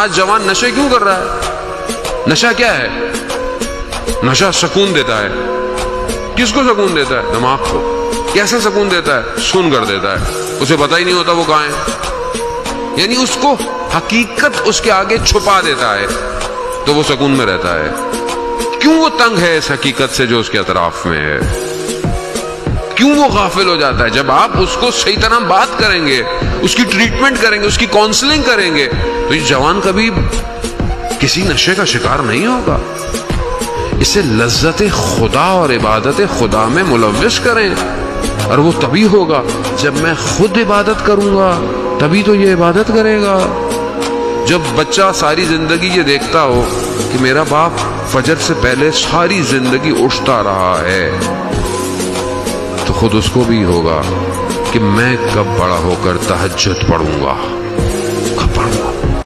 آج جوان نشے کیوں کر رہا ہے؟ نشہ کیا ہے؟ نشہ سکون دیتا ہے. کس کو سکون دیتا ہے؟ دماغ کو. کیسا سکون دیتا ہے؟ سن کر دیتا ہے. اسے پتہ ہی نہیں ہوتا وہ کہاں ہے. یعنی اس کو حقیقت اس کے آگے چھپا دیتا ہے تو وہ سکون میں رہتا ہے. کیوں وہ تنگ ہے اس حقیقت سے جو اس کے اطراف میں ہے؟ کیوں وہ غافل ہو جاتا ہے؟ جب آپ اس کو صحیح طرح بات کریں گے، اس کی ٹریٹمنٹ کریں گے، اس کی کاؤنسلنگ کریں گے، تو یہ جوان کبھی کسی نشے کا شکار نہیں ہوگا. اسے لذت خدا اور عبادت خدا میں ملوث کریں، اور وہ تبھی ہوگا جب میں خود عبادت کروں گا، تبھی تو یہ عبادت کرے گا. جب بچہ ساری زندگی یہ دیکھتا ہو کہ میرا باپ فجر سے پہلے ساری زندگی اٹھتا رہا ہے، تو خود اس کو بھی ہوگا کہ میں کب بڑا ہو کر تہجد پڑھوں گا، کب پڑھوں گا.